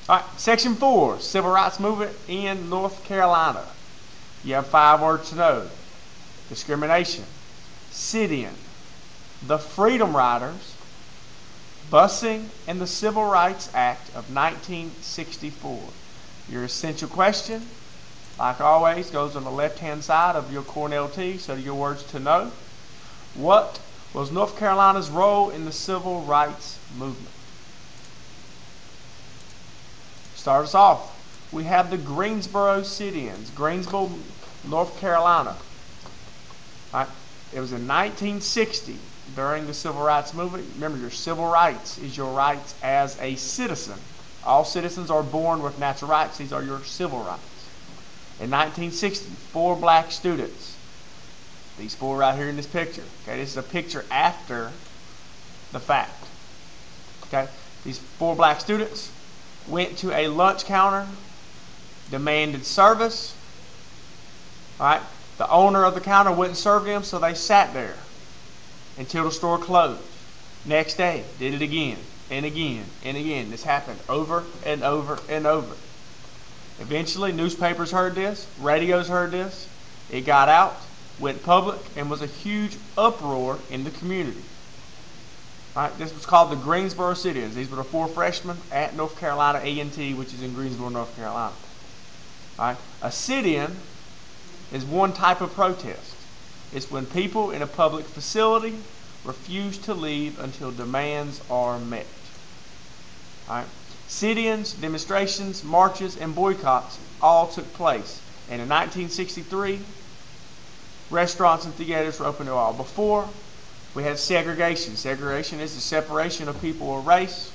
All right, Section 4, Civil Rights Movement in North Carolina. You have 5 words to know. Discrimination, sit-in, the Freedom Riders, busing, and the Civil Rights Act of 1964. Your essential question, like always, goes on the left-hand side of your Cornell T, so your words to know. What was North Carolina's role in the Civil Rights Movement? Start us off. We have the Greensboro sit-ins, Greensboro, North Carolina. All right. It was in 1960 during the Civil Rights Movement. Remember, your civil rights is your rights as a citizen. All citizens are born with natural rights. These are your civil rights. In 1960, 4 black students. These 4 right here in this picture. Okay, this is a picture after the fact. Okay, these 4 black students went to a lunch counter, demanded service. All right, the owner of the counter wouldn't serve them, so they sat there until the store closed. Next day, did it again and again and again. This happened over and over and over. Eventually, newspapers heard this, radios heard this. It got out, went public, and was a huge uproar in the community. All right, this was called the Greensboro sit-ins. These were the 4 freshmen at North Carolina A&T, which is in Greensboro, North Carolina. All right, a sit-in is one type of protest. It's when people in a public facility refuse to leave until demands are met. All right. Sit-ins, demonstrations, marches, and boycotts all took place. And in 1963, restaurants and theaters were open to all. Before, we had segregation. Segregation is the separation of people of race.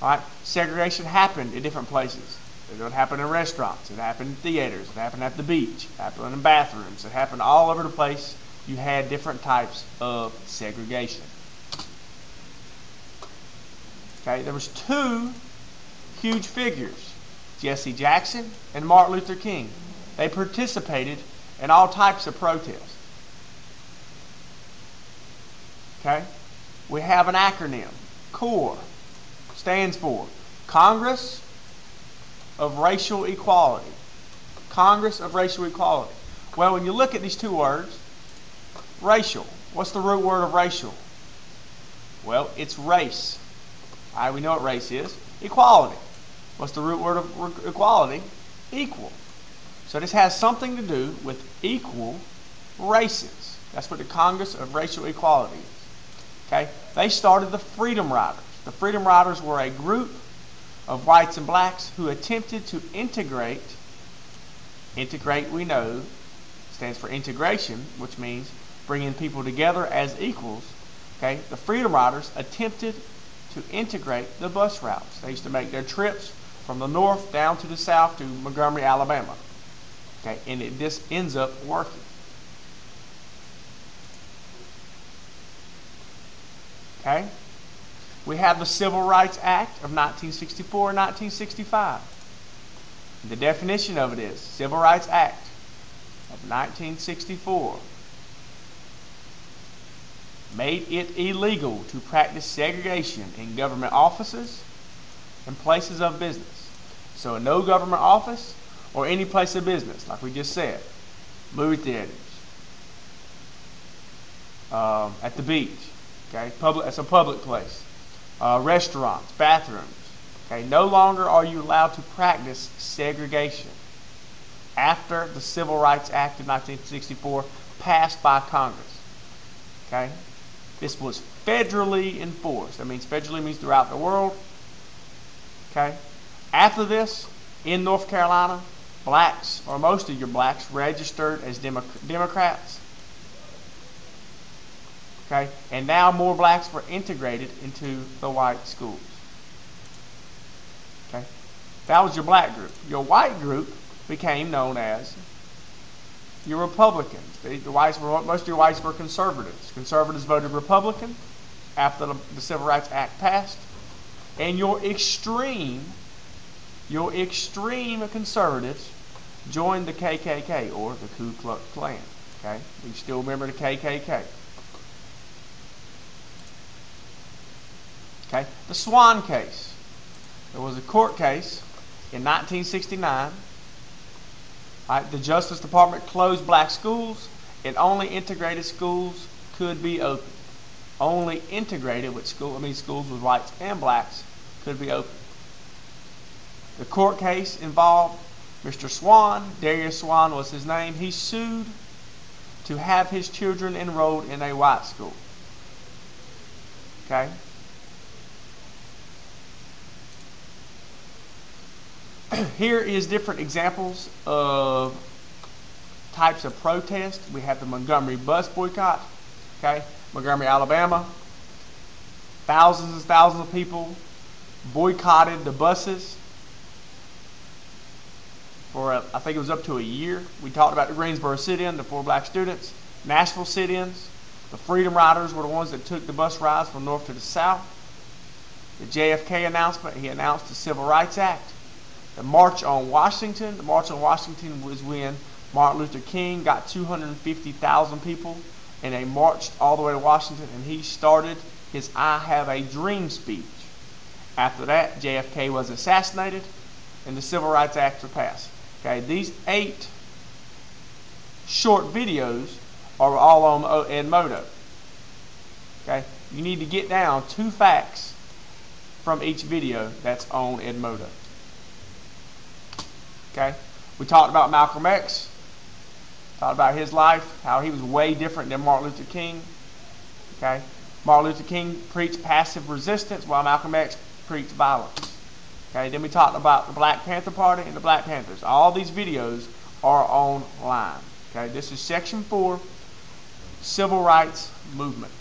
All right. Segregation happened in different places. It would happen in restaurants. It happened in theaters. It happened at the beach. It happened in bathrooms. It happened all over the place. You had different types of segregation. Okay, there was 2 huge figures, Jesse Jackson and Martin Luther King. They participated in all types of protests. Okay, we have an acronym. CORE stands for Congress of Racial Equality. Congress of Racial Equality. Well, when you look at these 2 words, racial, what's the root word of racial? Well, it's race. All right, we know what race is. Equality. What's the root word of equality? Equal. So this has something to do with equal races. That's what the Congress of Racial Equality is. Okay? They started the Freedom Riders. The Freedom Riders were a group of whites and blacks who attempted to integrate. Integrate, we know, stands for integration, which means bringing people together as equals. Okay? The Freedom Riders attempted to integrate the bus routes. They used to make their trips from the north down to the south to Montgomery, Alabama. Okay? And this ends up working. Okay? We have the Civil Rights Act of 1964 and 1965. The definition of it is Civil Rights Act of 1964 made it illegal to practice segregation in government offices and places of business. So no government office or any place of business, like we just said, movie theaters, at the beach, okay, that's a public place. Restaurants, bathrooms. Okay, no longer are you allowed to practice segregation after the Civil Rights Act of 1964 passed by Congress. Okay, this was federally enforced. That means federally means throughout the world. Okay, after this, in North Carolina, blacks, or most of your blacks, registered as Democrats. Okay, and now more blacks were integrated into the white schools. Okay, that was your black group. Your white group became known as your Republicans. Most of your whites were conservatives. Conservatives voted Republican after the Civil Rights Act passed, and your extreme conservatives joined the KKK, or the Ku Klux Klan. Okay, we still remember the KKK. Okay, the Swan case. There was a court case in 1969. The Justice Department closed black schools, and only integrated schools could be open. Only integrated with schools with whites and blacks could be open. The court case involved Mr. Swan. Darius Swan was his name. He sued to have his children enrolled in a white school. Okay? Here is different examples of types of protest. We have the Montgomery bus boycott. Okay? Montgomery, Alabama. Thousands and thousands of people boycotted the buses for, I think it was up to a year. We talked about the Greensboro sit-in, the 4 black students. Nashville sit-ins. The Freedom Riders were the ones that took the bus rides from north to the south. The JFK announcement, he announced the Civil Rights Act. The March on Washington. The March on Washington was when Martin Luther King got 250,000 people, and they marched all the way to Washington, and he started his I Have a Dream speech. After that, JFK was assassinated, and the Civil Rights Act was passed. Okay, these 8 short videos are all on Edmodo. Okay, you need to get down 2 facts from each video that's on Edmodo. Okay, we talked about Malcolm X, talked about his life, how he was way different than Martin Luther King. Okay, Martin Luther King preached passive resistance while Malcolm X preached violence. Okay, then we talked about the Black Panther Party and the Black Panthers. All these videos are online. Okay, this is section 4, Civil Rights Movement.